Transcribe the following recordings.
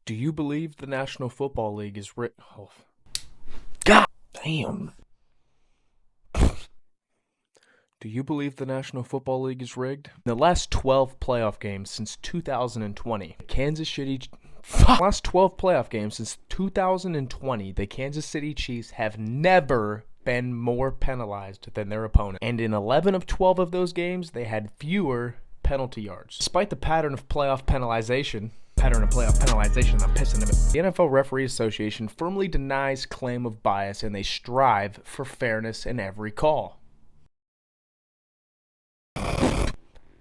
Do you believe the National Football League is rigged? Oh, God damn. Do you believe the National Football League is rigged? In the last 12 playoff games since 2020, last 12 playoff games since 2020, the Kansas City Chiefs have never been more penalized than their opponent. And in 11 of 12 of those games, they had fewer penalty yards. Despite the pattern of playoff penalization, I'm pissing a bit. The NFL Referee Association firmly denies claim of bias, and they strive for fairness in every call.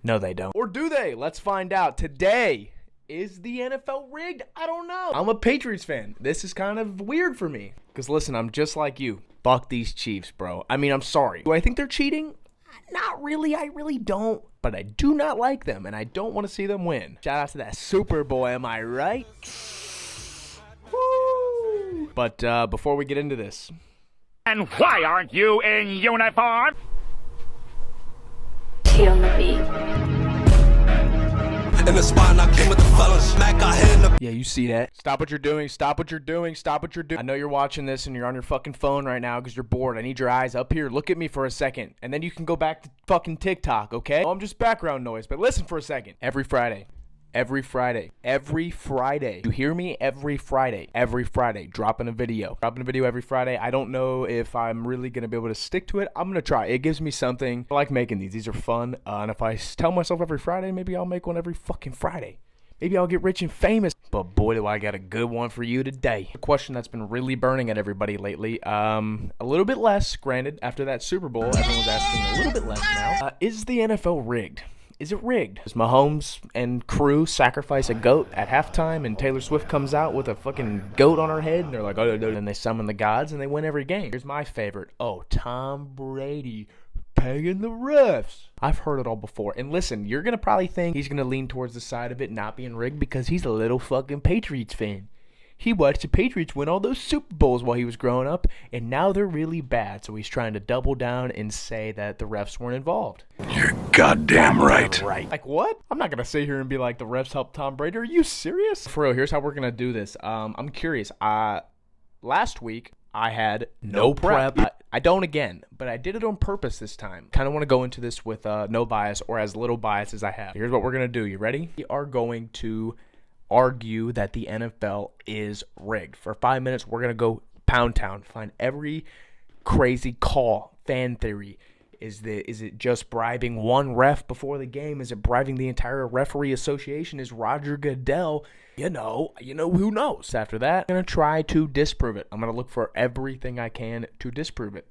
No, they don't. Or do they? Let's find out. Today, is the NFL rigged? I don't know. I'm a Patriots fan. This is kind of weird for me. Because listen, I'm just like you. Fuck these Chiefs, bro. I mean, I'm sorry. Do I think they're cheating? Not really. I really don't. But I do not like them, and I don't want to see them win. Shout out to that Super Bowl, am I right? Woo! But before we get into this. And why aren't you in uniform? On the beat. In the spot, I came with the fellas. Smack our head in the. Yeah, you see that. Stop what you're doing. Stop what you're doing. Stop what you're doing. I know you're watching this and you're on your fucking phone right now because you're bored. I need your eyes up here. Look at me for a second. And then you can go back to fucking TikTok, okay? Oh, I'm just background noise, but listen for a second. Every Friday. You hear me? Every Friday. Dropping a video every Friday. I don't know if I'm really going to be able to stick to it. I'm going to try. It gives me something. I like making these. These are fun. And if I tell myself every Friday, maybe I'll make one every fucking Friday. Maybe I'll get rich and famous. But boy, do I got a good one for you today. A question that's been really burning at everybody lately. A little bit less, granted, after that Super Bowl. Everyone's asking a little bit less now. Is the NFL rigged? Is it rigged? Does Mahomes and crew sacrifice a goat at halftime and Taylor Swift comes out with a fucking goat on her head and they're like, oh, no, and they summon the gods and they win every game? Here's my favorite. Oh, Tom Brady paying the refs. I've heard it all before. And listen, you're going to probably think he's going to lean towards the side of it not being rigged because he's a little fucking Patriots fan. He watched the Patriots win all those Super Bowls while he was growing up, and now they're really bad. So he's trying to double down and say that the refs weren't involved. You're goddamn right. Like what? I'm not going to sit here and be like, the refs helped Tom Brady. Are you serious? For real, here's how we're going to do this. I'm curious. Last week, I had no prep. I don't again, but I did it on purpose this time. Kind of want to go into this with no bias or as little bias as I have. Here's what we're going to do. You ready? We are going to argue that the NFL is rigged. For 5 minutes, we're going to go pound town, find every crazy call, fan theory. Is it just bribing one ref before the game? Is it bribing the entire referee association? Is Roger Goodell? You know, who knows? After that, I'm going to try to disprove it. I'm going to look for everything I can to disprove it.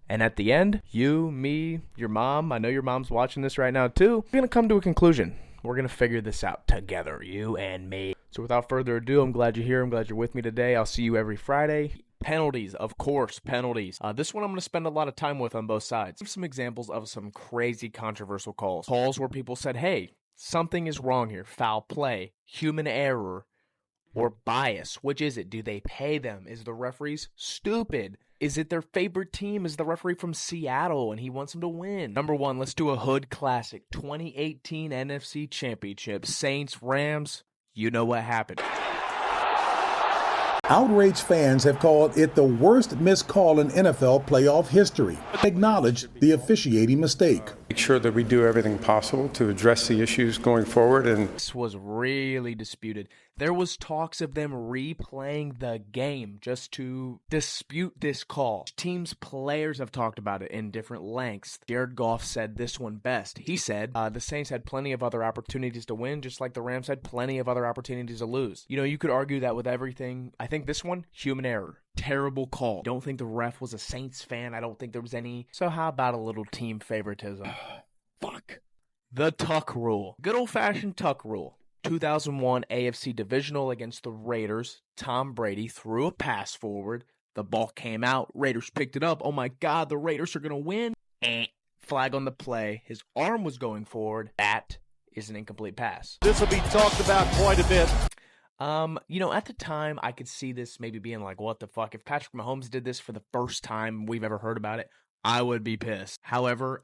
And at the end, you, me, your mom, I know your mom's watching this right now too, we're going to come to a conclusion. We're going to figure this out together, you and me. So without further ado, I'm glad you're here. I'm glad you're with me today. I'll see you every Friday. Penalties, of course, penalties. This one I'm going to spend a lot of time with on both sides. Some examples of some crazy controversial calls. Calls where people said, hey, something is wrong here. Foul play, human error, or bias. Which is it? Do they pay them? Is the referees stupid? Is it their favorite team? Is the referee from Seattle and he wants them to win? Number one, let's do a hood classic. 2018 NFC Championship. Saints, Rams. You know what happened. Outraged fans have called it the worst missed call in NFL playoff history. Acknowledge the officiating mistake. Make sure that we do everything possible to address the issues going forward. And this was really disputed. There was talks of them replaying the game just to dispute this call. Teams' players have talked about it in different lengths. Jared Goff said this one best. He said, the Saints had plenty of other opportunities to win, just like the Rams had plenty of other opportunities to lose. You know, you could argue that with everything. I think this one, human error. Terrible call. Don't think the ref was a Saints fan. I don't think there was any. So how about a little team favoritism? Fuck. The tuck rule. Good old-fashioned tuck rule. 2001 AFC Divisional against the Raiders. Tom Brady threw a pass forward. The ball came out. Raiders picked it up. Oh my God, the Raiders are going to win. Flag on the play. His arm was going forward. That is an incomplete pass. This will be talked about quite a bit. At the time, I could see this maybe being like, what the fuck? If Patrick Mahomes did this for the first time we've ever heard about it, I would be pissed. However,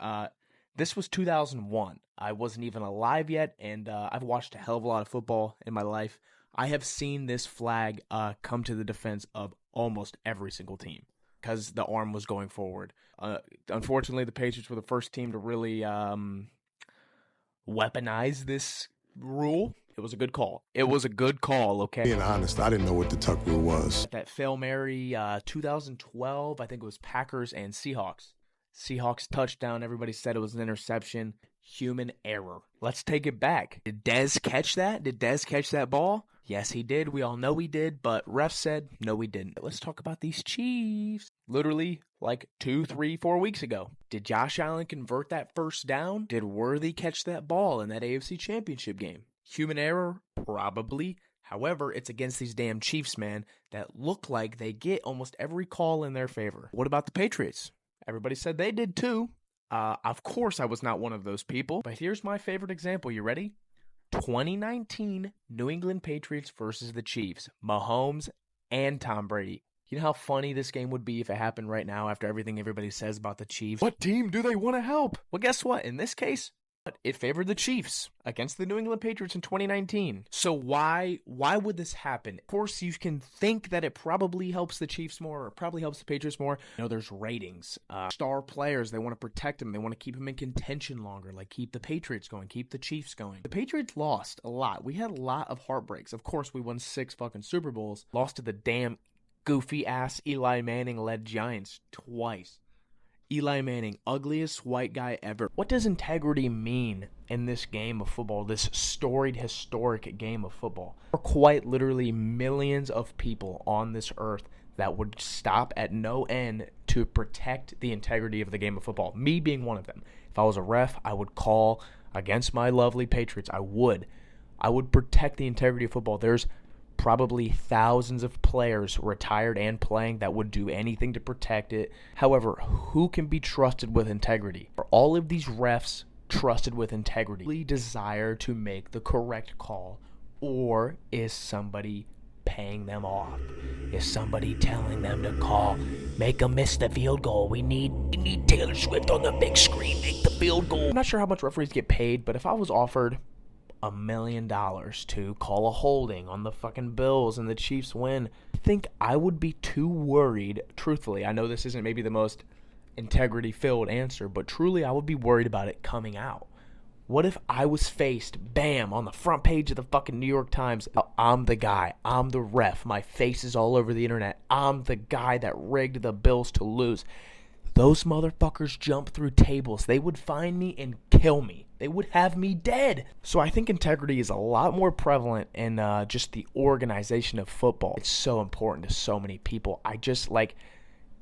this was 2001. I wasn't even alive yet, and I've watched a hell of a lot of football in my life. I have seen this flag come to the defense of almost every single team because the arm was going forward. Unfortunately, the Patriots were the first team to really weaponize this rule. It was a good call. It was a good call, okay? Being honest, I didn't know what the tuck rule was. That Fail Mary 2012, I think it was Packers and Seahawks. Seahawks touchdown. Everybody said it was an interception. Human error. Let's take it back. Did Dez catch that? Did Dez catch that ball? Yes, he did. We all know he did, but ref said no, we didn't. Let's talk about these Chiefs. Literally like 2, 3, 4 weeks ago. Did Josh Allen convert that first down? Did Worthy catch that ball in that AFC Championship game? Human error? Probably. However, it's against these damn Chiefs, man, that look like they get almost every call in their favor. What about the Patriots? Everybody said they did too. Of course, I was not one of those people. But here's my favorite example. You ready? 2019 New England Patriots versus the Chiefs. Mahomes and Tom Brady. You know how funny this game would be if it happened right now after everything everybody says about the Chiefs? What team do they want to help? Well, guess what? In this case, it favored the Chiefs against the New England Patriots in 2019. So why would this happen? Of course, you can think that it probably helps the Chiefs more or probably helps the Patriots more. You know, there's ratings. Star players, they want to protect them. They want to keep them in contention longer, like keep the Patriots going, keep the Chiefs going. The Patriots lost a lot. We had a lot of heartbreaks. Of course, we won 6 fucking Super Bowls. Lost to the damn goofy-ass Eli Manning-led Giants twice. Eli Manning, ugliest white guy ever. What does integrity mean in this game of football, this storied, historic game of football? There are quite literally millions of people on this earth that would stop at no end to protect the integrity of the game of football. Me being one of them. If I was a ref, I would call against my lovely Patriots. I would protect the integrity of football. There's probably thousands of players, retired and playing, that would do anything to protect it. However, who can be trusted with integrity? Are all of these refs trusted with integrity? Really desire to make the correct call, or is somebody paying them off? Is somebody telling them to call, make them miss the field goal? We need Taylor Swift on the big screen, make the field goal. I'm not sure how much referees get paid, but if I was offered $1 million to call a holding on the fucking Bills and the Chiefs win, I think I would be too worried. Truthfully, I know this isn't maybe the most integrity-filled answer, but truly I would be worried about it coming out. What if I was faced, bam, on the front page of the fucking New York Times? I'm the guy. I'm the ref. My face is all over the internet. I'm the guy that rigged the Bills to lose. Those motherfuckers jump through tables. They would find me and kill me. They would have me dead. So I think integrity is a lot more prevalent in just the organization of football. It's so important to so many people.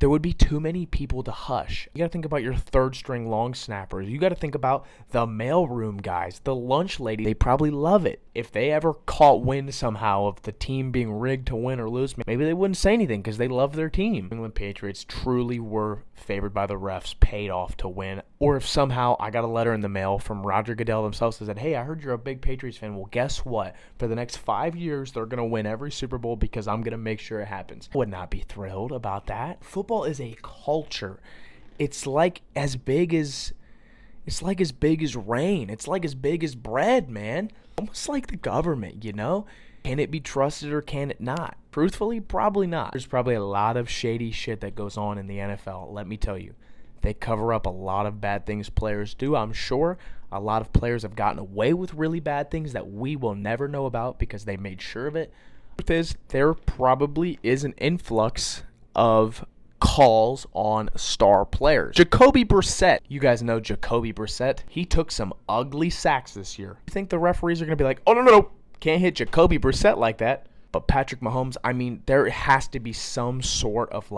There would be too many people to hush. You got to think about your third string long snappers. You got to think about the mailroom guys, the lunch lady. They probably love it. If they ever caught wind somehow of the team being rigged to win or lose, maybe they wouldn't say anything because they love their team. New England Patriots truly were favored by the refs, paid off to win. Or if somehow I got a letter in the mail from Roger Goodell themselves that said, hey, I heard you're a big Patriots fan. Well, guess what? For the next 5 years, they're going to win every Super Bowl because I'm going to make sure it happens. I would not be thrilled about that. Football is a culture. It's like as big as rain. It's like as big as bread, man. Almost like the government, you know? Can it be trusted or can it not? Truthfully, probably not. There's probably a lot of shady shit that goes on in the NFL, let me tell you. They cover up a lot of bad things players do, I'm sure. A lot of players have gotten away with really bad things that we will never know about because they made sure of it. The truth is, there probably is an influx of calls on star players. Jacoby Brissett. You guys know Jacoby Brissett. He took some ugly sacks this year. You think the referees are going to be like, oh, no, can't hit Jacoby Brissett like that. But Patrick Mahomes, I mean, there has to be some sort of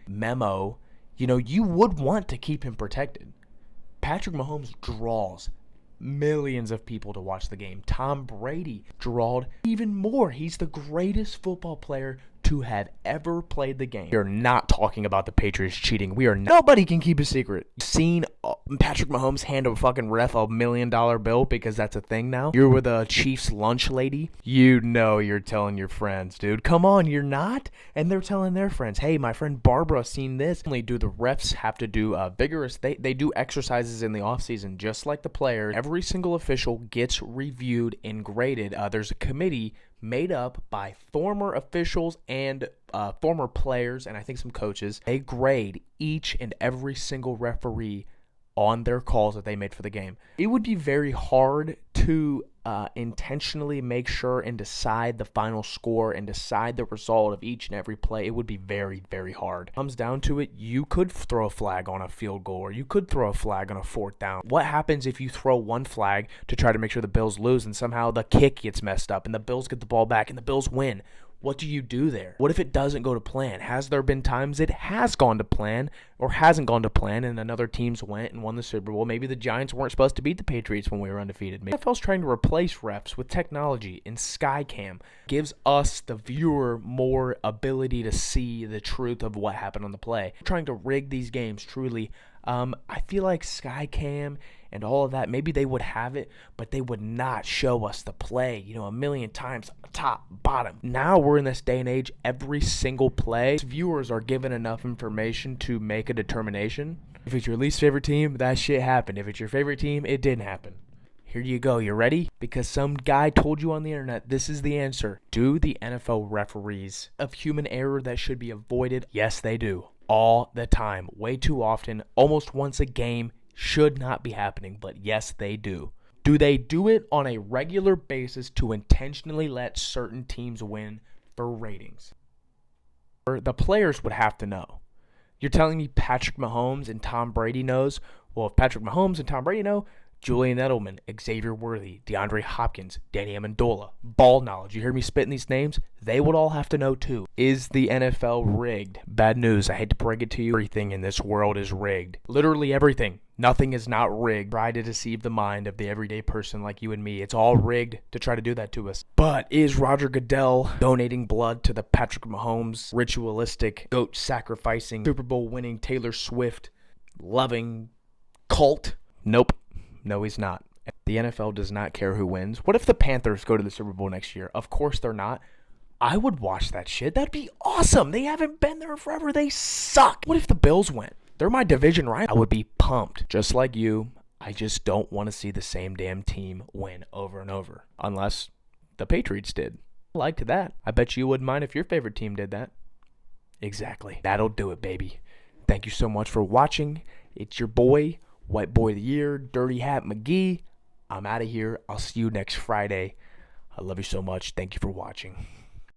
memo. You know, you would want to keep him protected. Patrick Mahomes draws millions of people to watch the game. Tom Brady drawed even more. He's the greatest football player to have ever played the game. We are not talking about the Patriots cheating. Nobody can keep a secret. You've seen Patrick Mahomes hand a fucking ref $1 million bill because that's a thing now. You're with a Chiefs lunch lady. You know you're telling your friends, dude. Come on, you're not? And they're telling their friends, hey, my friend Barbara seen this. Only do the refs have to do vigorous, they do exercises in the offseason just like the players. Every single official gets reviewed and graded. There's a committee made up by former officials and former players, and I think some coaches. They grade each and every single referee on their calls that they made for the game. It would be very hard to intentionally make sure and decide the final score and decide the result of each and every play. It would be very, very hard. Comes down to it, you could throw a flag on a field goal, or you could throw a flag on a 4th down. What happens if you throw one flag to try to make sure the Bills lose and somehow the kick gets messed up and the Bills get the ball back and the Bills win? What do you do there? What if it doesn't go to plan? Has there been times it has gone to plan or hasn't gone to plan and another teams went and won the Super Bowl? Maybe the Giants weren't supposed to beat the Patriots when we were undefeated. Maybe NFL's trying to replace refs with technology, and Skycam gives us, the viewer, more ability to see the truth of what happened on the play. Trying to rig these games, truly. I feel like Skycam and all of that, maybe they would have it, but they would not show us the play, a million times, top, bottom. Now we're in this day and age, every single play, viewers are given enough information to make a determination. If it's your least favorite team, that shit happened. If it's your favorite team, it didn't happen. Here you go. You ready? Because some guy told you on the internet, this is the answer. Do the NFL referees of human error that should be avoided? Yes, they do. All the time. Way too often. Almost once a game. Should not be happening, but yes, they do. Do they do it on a regular basis to intentionally let certain teams win for ratings? The players would have to know. You're telling me Patrick Mahomes and Tom Brady knows? Well, if Patrick Mahomes and Tom Brady know, Julian Edelman, Xavier Worthy, DeAndre Hopkins, Danny Amendola, ball knowledge. You hear me spitting these names? They would all have to know too. Is the NFL rigged? Bad news. I hate to break it to you. Everything in this world is rigged. Literally everything. Nothing is not rigged. Try to deceive the mind of the everyday person like you and me. It's all rigged to try to do that to us. But is Roger Goodell donating blood to the Patrick Mahomes ritualistic, goat sacrificing, Super Bowl winning, Taylor Swift loving cult? Nope. No, he's not. The NFL does not care who wins. What if the Panthers go to the Super Bowl next year? Of course they're not. I would watch that shit. That'd be awesome. They haven't been there forever. They suck. What if the Bills went? They're my division rival. I would be pumped. Just like you, I just don't want to see the same damn team win over and over. Unless the Patriots did. I liked that. I bet you wouldn't mind if your favorite team did that. Exactly. That'll do it, baby. Thank you so much for watching. It's your boy, White Boy of the Year, Dirty Hat McGee. I'm out of here. I'll see you next Friday. I love you so much. Thank you for watching.